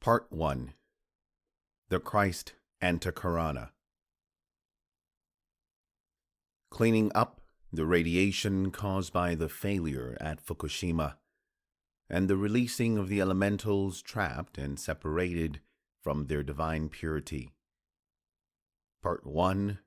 Part 1. The Christ Antakarana. Cleaning up the radiation caused by the failure at Fukushima, and the releasing of the elementals trapped and separated from their divine purity. Part 1,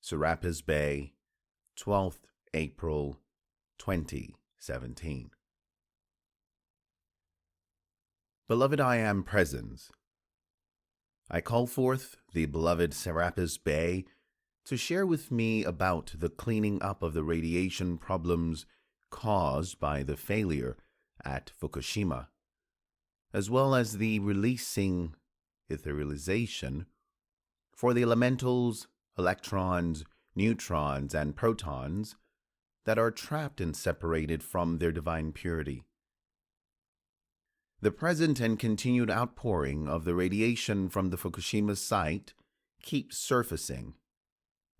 Serapis Bay, 12th April 2017. Beloved I Am Presence, I call forth the beloved Serapis Bay to share with me about the cleaning up of the radiation problems caused by the failure at Fukushima, as well as the releasing etherealization for the elementals, electrons, neutrons, and protons that are trapped and separated from their divine purity. The present and continued outpouring of the radiation from the Fukushima site keeps surfacing,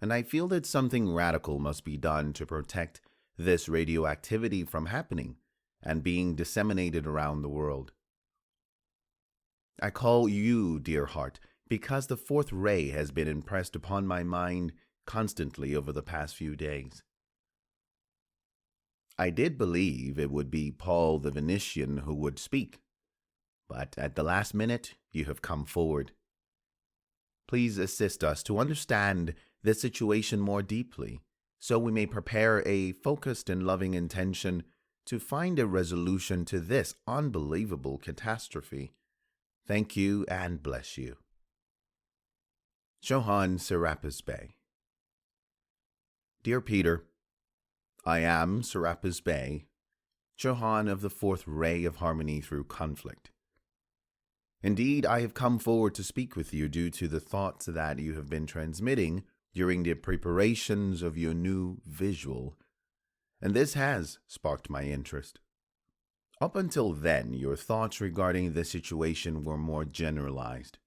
and I feel that something radical must be done to protect this radioactivity from happening and being disseminated around the world. I call you, dear heart, because the fourth ray has been impressed upon my mind constantly over the past few days. I did believe it would be Paul the Venetian who would speak, but at the last minute you have come forward. Please assist us to understand this situation more deeply, so we may prepare a focused and loving intention to find a resolution to this unbelievable catastrophe. Thank you and bless you. Johann Serapis Bay. Dear Peter, I am Serapis Bay, Johann of the fourth ray of harmony through conflict. Indeed, I have come forward to speak with you due to the thoughts that you have been transmitting during the preparations of your new visual, and this has sparked my interest. Up until then, your thoughts regarding the situation were more generalized.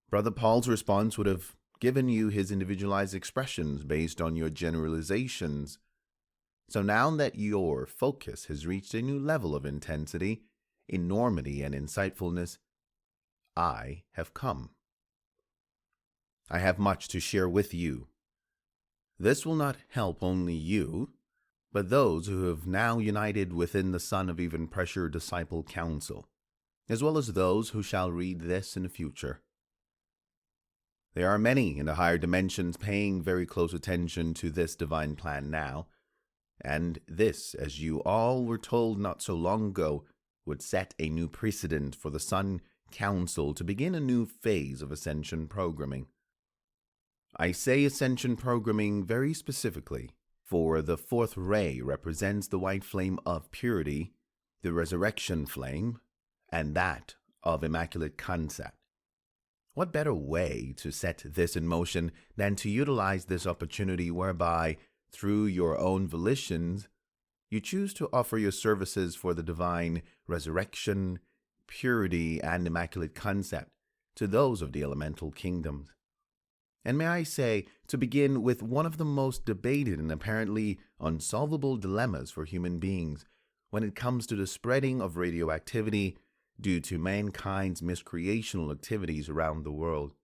Brother Paul's response would have given you his individualized expressions based on your generalizations. So now that your focus has reached a new level of intensity, enormity, and insightfulness, I have come. I have much to share with you. This will not help only you, but those who have now united within the Son of Even Pressure Disciple Council, as well as those who shall read this in the future. There are many in the higher dimensions paying very close attention to this divine plan now, and this, as you all were told not so long ago, would set a new precedent for the Sun Council to begin a new phase of ascension programming. I say ascension programming very specifically, for the fourth ray represents the white flame of purity, the resurrection flame, and that of immaculate concept. What better way to set this in motion than to utilize this opportunity whereby, through your own volitions, you choose to offer your services for the divine resurrection, purity, and immaculate concept to those of the elemental kingdoms. And may I say, to begin with one of the most debated and apparently unsolvable dilemmas for human beings when it comes to the spreading of radioactivity due to mankind's miscreational activities around the world.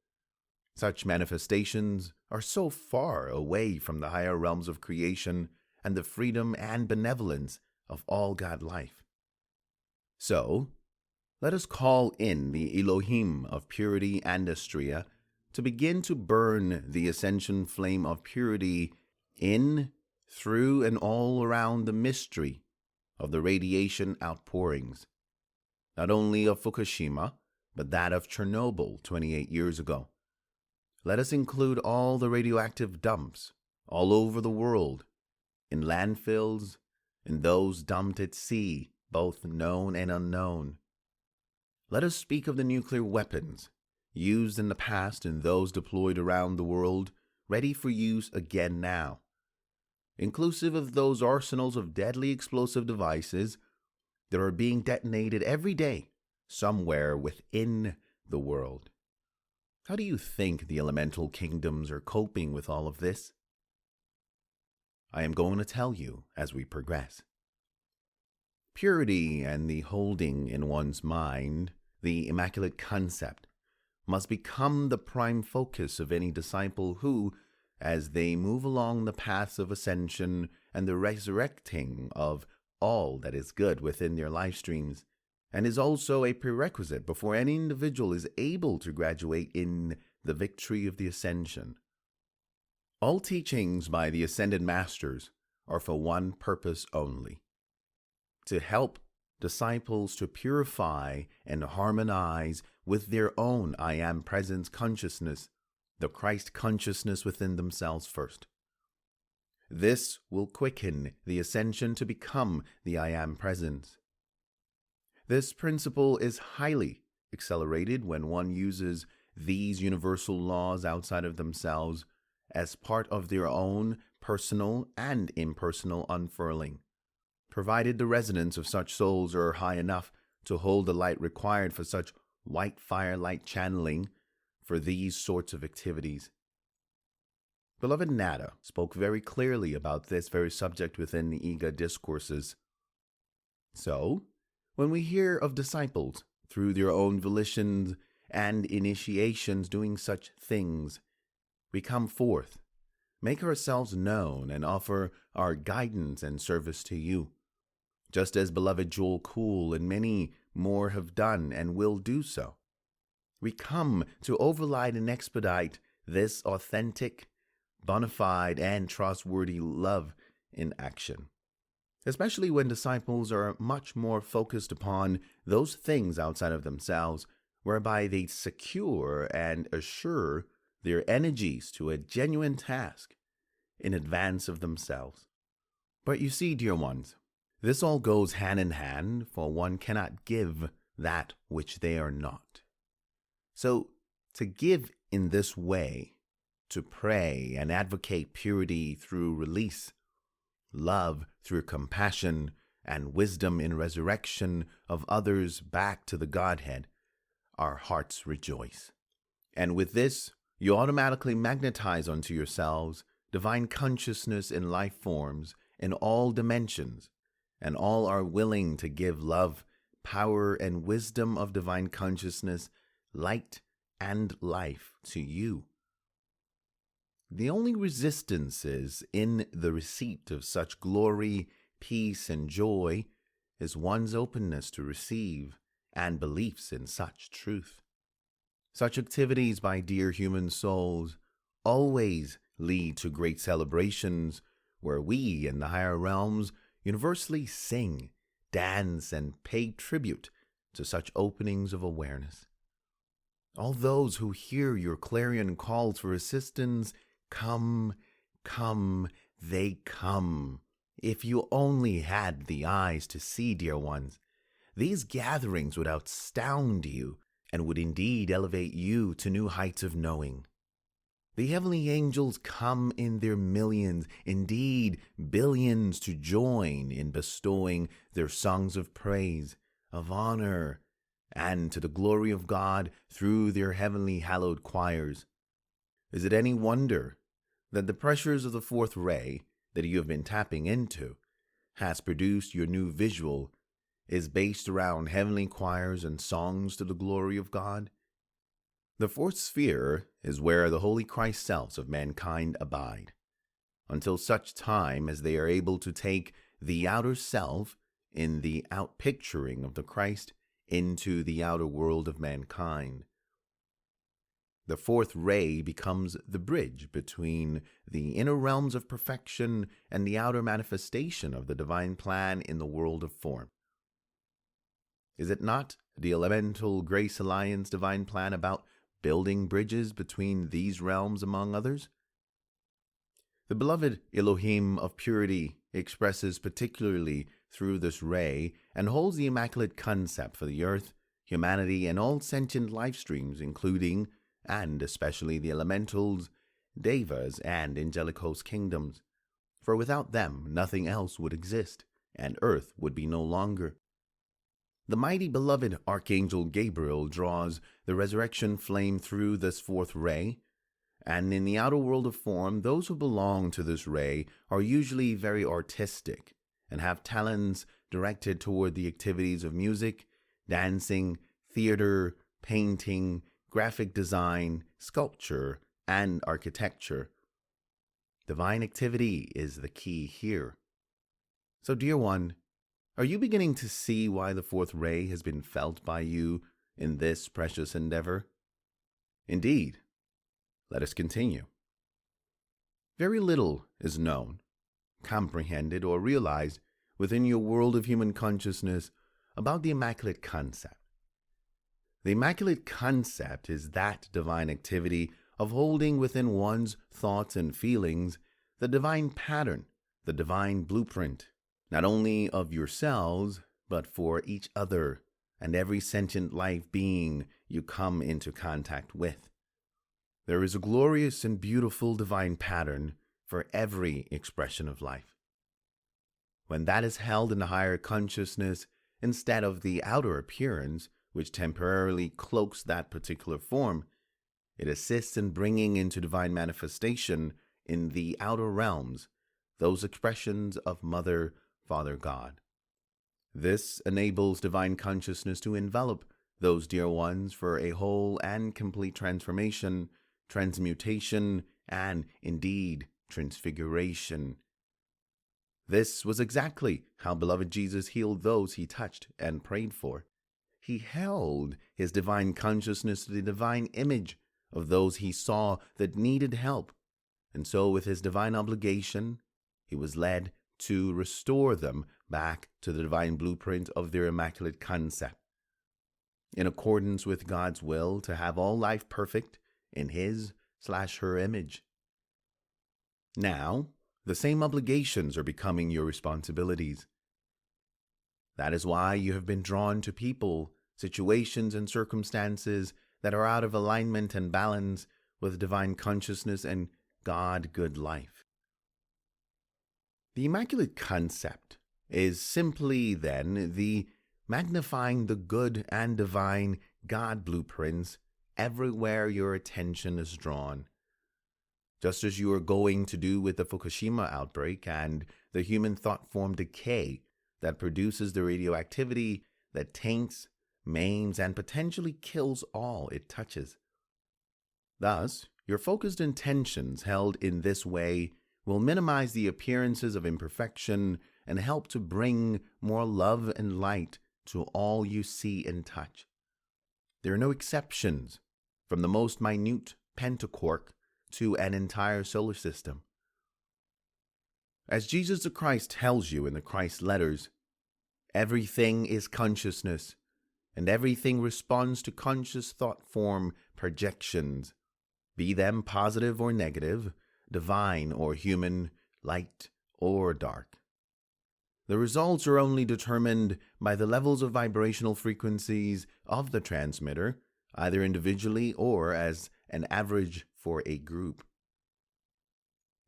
Such manifestations are so far away from the higher realms of creation and the freedom and benevolence of all God life. So, let us call in the Elohim of purity and Astrea to begin to burn the ascension flame of purity in, through, and all around the mystery of the radiation outpourings, not only of Fukushima, but that of Chernobyl 28 years ago. Let us include all the radioactive dumps all over the world, in landfills, and those dumped at sea, both known and unknown. Let us speak of the nuclear weapons used in the past and those deployed around the world, ready for use again now, inclusive of those arsenals of deadly explosive devices that are being detonated every day somewhere within the world. How do you think the elemental kingdoms are coping with all of this? I am going to tell you as we progress. Purity and the holding in one's mind the Immaculate Concept, must become the prime focus of any disciple who, as they move along the paths of ascension and the resurrecting of all that is good within their life streams, and is also a prerequisite before any individual is able to graduate in the victory of the ascension. All teachings by the ascended masters are for one purpose only: to help disciples to purify and harmonize with their own I Am Presence consciousness, the Christ consciousness within themselves first. This will quicken the ascension to become the I Am Presence. This principle is highly accelerated when one uses these universal laws outside of themselves as part of their own personal and impersonal unfurling, provided the resonance of such souls are high enough to hold the light required for such white firelight channeling for these sorts of activities. Beloved Nada spoke very clearly about this very subject within the Ega Discourses. So, when we hear of disciples, through their own volitions and initiations doing such things, we come forth, make ourselves known, and offer our guidance and service to you, just as beloved Joel Cool and many more have done and will do so. We come to override and expedite this authentic, bona fide, and trustworthy love in action, especially when disciples are much more focused upon those things outside of themselves, whereby they secure and assure their energies to a genuine task in advance of themselves. But you see, dear ones, this all goes hand in hand, for one cannot give that which they are not. So, to give in this way, to pray and advocate purity through release, love through compassion, and wisdom in resurrection of others back to the Godhead, our hearts rejoice. And with this, you automatically magnetize unto yourselves divine consciousness in life forms in all dimensions, and all are willing to give love, power, and wisdom of divine consciousness, light, and life to you. The only resistances in the receipt of such glory, peace, and joy is one's openness to receive and beliefs in such truth. Such activities by dear human souls always lead to great celebrations where we in the higher realms universally sing, dance, and pay tribute to such openings of awareness. All those who hear your clarion calls for assistance, come, come, they come. If you only had the eyes to see, dear ones, these gatherings would astound you and would indeed elevate you to new heights of knowing. The heavenly angels come in their millions, indeed billions, to join in bestowing their songs of praise, of honor, and to the glory of God through their heavenly hallowed choirs. Is it any wonder that the pressures of the fourth ray that you have been tapping into has produced your new visual is based around heavenly choirs and songs to the glory of God? The fourth sphere is where the holy Christ selves of mankind abide, until such time as they are able to take the outer self in the outpicturing of the Christ into the outer world of mankind. The fourth ray becomes the bridge between the inner realms of perfection and the outer manifestation of the divine plan in the world of form. Is it not the Elemental Grace Alliance divine plan about building bridges between these realms, among others? The beloved Elohim of purity expresses particularly through this ray and holds the Immaculate Concept for the earth, humanity, and all sentient life streams, including and especially the elementals, devas, and angelic host kingdoms. For without them, nothing else would exist, and earth would be no longer. The mighty beloved Archangel Gabriel draws the resurrection flame through this fourth ray, and in the outer world of form, those who belong to this ray are usually very artistic and have talents directed toward the activities of music, dancing, theater, painting, graphic design, sculpture, and architecture. Divine activity is the key here. So, dear one, are you beginning to see why the fourth ray has been felt by you in this precious endeavor? Indeed. Let us continue. Very little is known, comprehended, or realized within your world of human consciousness about the Immaculate Concept. The Immaculate Concept is that divine activity of holding within one's thoughts and feelings the divine pattern, the divine blueprint, not only of yourselves, but for each other and every sentient life being you come into contact with. There is a glorious and beautiful divine pattern for every expression of life. When that is held in the higher consciousness, instead of the outer appearance, which temporarily cloaks that particular form, it assists in bringing into divine manifestation in the outer realms those expressions of Mother, Father, God. This enables divine consciousness to envelop those dear ones for a whole and complete transformation, transmutation, and indeed transfiguration. This was exactly how beloved Jesus healed those he touched and prayed for. He held his divine consciousness to the divine image of those he saw that needed help, and so with his divine obligation, he was led to restore them back to the divine blueprint of their Immaculate Concept, in accordance with God's will to have all life perfect in his/her image. Now, the same obligations are becoming your responsibilities. That is why you have been drawn to people, situations, and circumstances that are out of alignment and balance with divine consciousness and God-good life. The Immaculate Concept is simply, then, the magnifying the good and divine God blueprints everywhere your attention is drawn. Just as you are going to do with the Fukushima outbreak and the human thought form decay that produces the radioactivity that taints, maims, and potentially kills all it touches. Thus, your focused intentions held in this way will minimize the appearances of imperfection and help to bring more love and light to all you see and touch. There are no exceptions, from the most minute pentaquark to an entire solar system. As Jesus the Christ tells you in the Christ letters, everything is consciousness, and everything responds to conscious thought form projections, be them positive or negative, divine or human, light or dark. The results are only determined by the levels of vibrational frequencies of the transmitter, either individually or as an average for a group.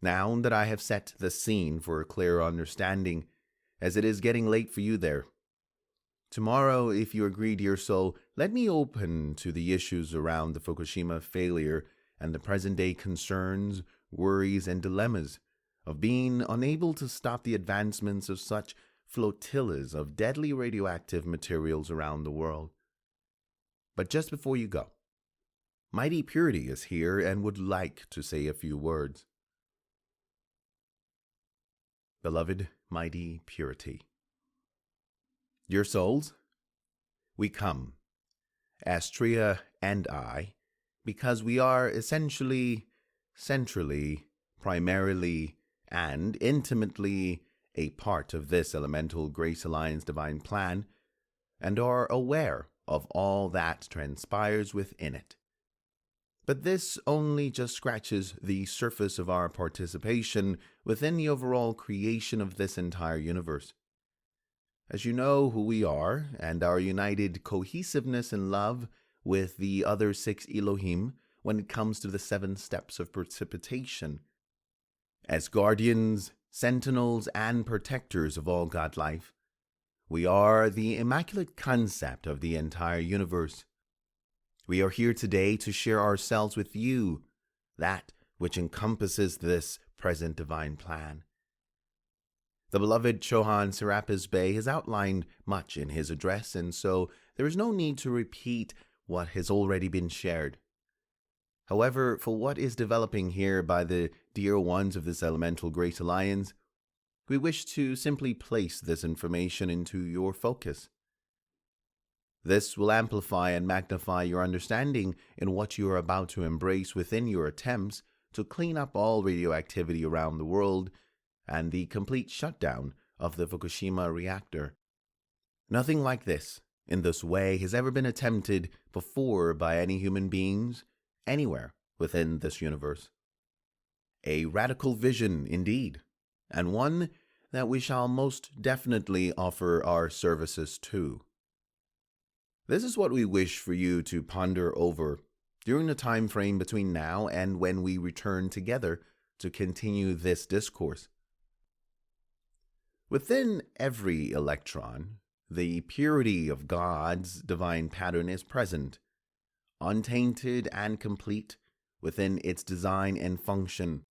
Now that I have set the scene for a clearer understanding, as it is getting late for you there, tomorrow, if you agree, dear soul, let me open to the issues around the Fukushima failure and the present-day concerns, worries, and dilemmas of being unable to stop the advancements of such flotillas of deadly radioactive materials around the world. But just before you go, Mighty Purity is here and would like to say a few words. Beloved Mighty Purity, dear souls, we come, Astrea and I, because we are essentially, centrally, primarily, and intimately a part of this Elemental Grace Alliance divine plan, and are aware of all that transpires within it. But this only just scratches the surface of our participation within the overall creation of this entire universe. As you know who we are, and our united cohesiveness and love with the other 6 Elohim when it comes to the 7 steps of precipitation. As guardians, sentinels, and protectors of all God life, we are the Immaculate Concept of the entire universe. We are here today to share ourselves with you, that which encompasses this present divine plan. The beloved Chohan Serapis Bey has outlined much in his address, and so there is no need to repeat what has already been shared. However, for what is developing here by the dear ones of this elemental Great Alliance, we wish to simply place this information into your focus. This will amplify and magnify your understanding in what you are about to embrace within your attempts to clean up all radioactivity around the world and the complete shutdown of the Fukushima reactor. Nothing like this, in this way, has ever been attempted before by any human beings anywhere within this universe. A radical vision indeed, and one that we shall most definitely offer our services to. This is what we wish for you to ponder over during the time frame between now and when we return together to continue this discourse. Within every electron, the purity of God's divine pattern is present, untainted and complete within its design and function.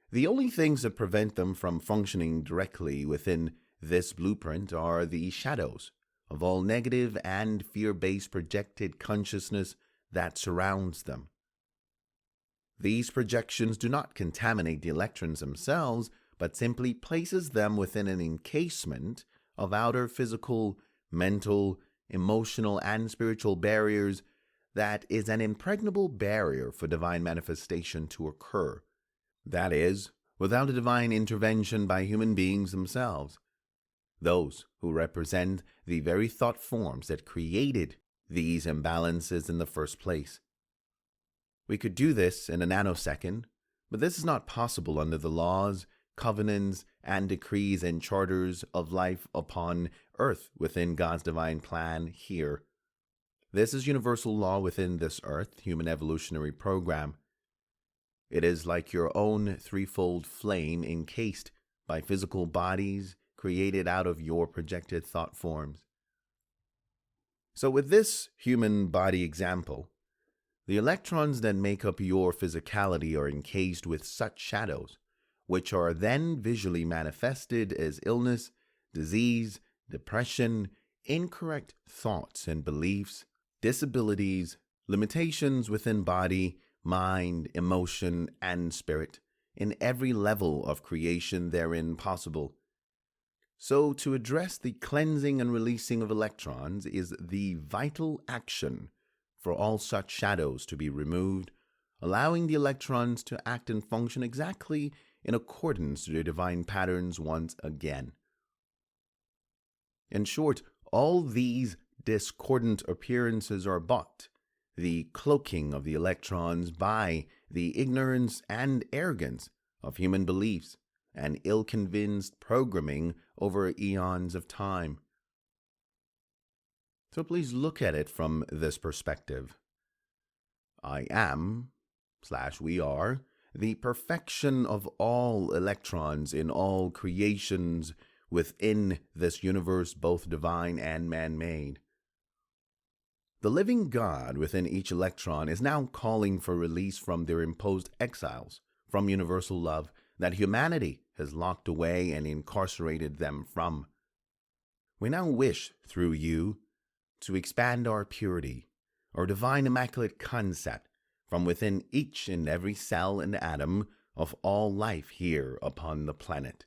The only things that prevent them from functioning directly within this blueprint are the shadows of all negative and fear-based projected consciousness that surrounds them. These projections do not contaminate the electrons themselves, but simply places them within an encasement of outer physical, mental, emotional, and spiritual barriers that is an impregnable barrier for divine manifestation to occur. That is, without a divine intervention by human beings themselves, those who represent the very thought forms that created these imbalances in the first place. We could do this in a nanosecond, but this is not possible under the laws, covenants, and decrees and charters of life upon earth within God's divine plan here. This is universal law within this earth human evolutionary program. It is like your own threefold flame encased by physical bodies created out of your projected thought forms. So with this human body example, the electrons that make up your physicality are encased with such shadows, which are then visually manifested as illness, disease, depression, incorrect thoughts and beliefs, disabilities, limitations within body, mind, emotion, and spirit, in every level of creation therein possible. So, to address the cleansing and releasing of electrons is the vital action for all such shadows to be removed, allowing the electrons to act and function exactly in accordance to their divine patterns once again. In short, all these discordant appearances are but the cloaking of the electrons by the ignorance and arrogance of human beliefs and ill-convinced programming over eons of time. So please look at it from this perspective. I am/we are the perfection of all electrons in all creations within this universe, both divine and man-made. The living God within each electron is now calling for release from their imposed exiles from universal love that humanity has locked away and incarcerated them from. We now wish, through you, to expand our purity, our divine immaculate concept, from within each and every cell and atom of all life here upon the planet.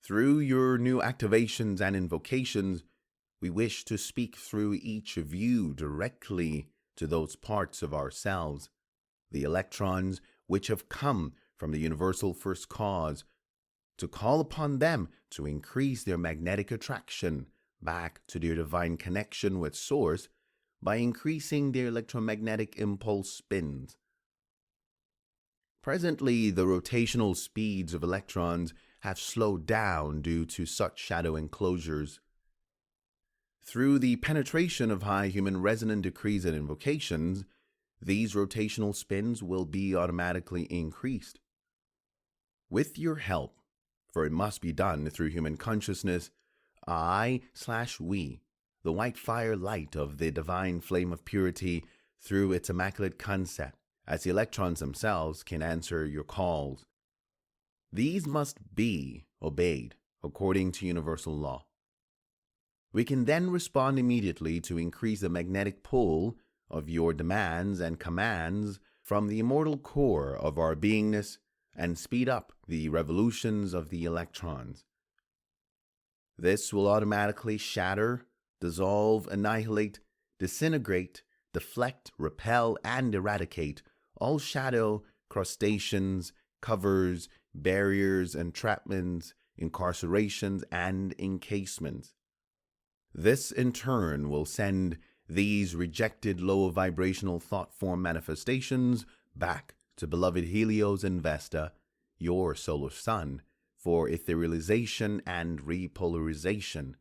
Through your new activations and invocations, we wish to speak through each of you directly to those parts of ourselves, the electrons which have come from the universal first cause, to call upon them to increase their magnetic attraction back to their divine connection with Source by increasing their electromagnetic impulse spins. Presently, the rotational speeds of electrons have slowed down due to such shadow enclosures. Through the penetration of high human resonant decrees and invocations, these rotational spins will be automatically increased. With your help, for it must be done through human consciousness, I/we, the white fire light of the divine flame of purity through its immaculate concept, as the electrons themselves can answer your calls. These must be obeyed according to universal law. We can then respond immediately to increase the magnetic pull of your demands and commands from the immortal core of our beingness and speed up the revolutions of the electrons. This will automatically shatter, dissolve, annihilate, disintegrate, deflect, repel, and eradicate all shadow, crustaceans, covers, barriers, entrapments, incarcerations, and encasements. This, in turn, will send these rejected low vibrational thought form manifestations back to beloved Helios and Vesta, your solar sun, for etherealization and repolarization.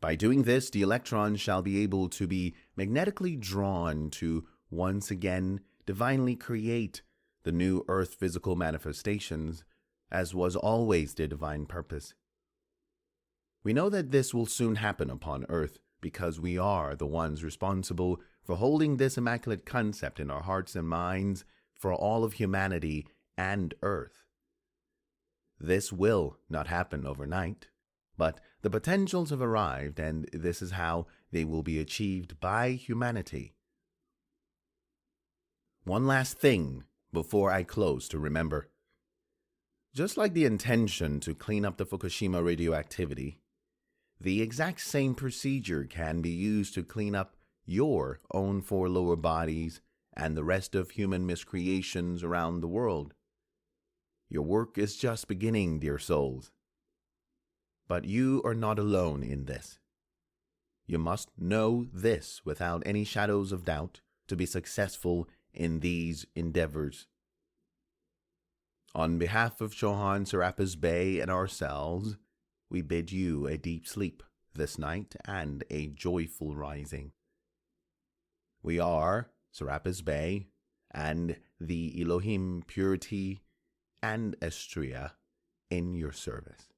By doing this, the electron shall be able to be magnetically drawn to once again divinely create the new earth physical manifestations, as was always their divine purpose. We know that this will soon happen upon earth because we are the ones responsible for holding this immaculate concept in our hearts and minds for all of humanity and earth. This will not happen overnight, but the potentials have arrived, and this is how they will be achieved by humanity. One last thing before I close to remember. Just like the intention to clean up the Fukushima radioactivity, the exact same procedure can be used to clean up your own 4 lower bodies and the rest of human miscreations around the world. Your work is just beginning, dear souls. But you are not alone in this. You must know this without any shadows of doubt to be successful in these endeavors. On behalf of Johann Serapis Bey and ourselves, we bid you a deep sleep this night and a joyful rising. We are Serapis Bey and the Elohim Purity and Estria in your service.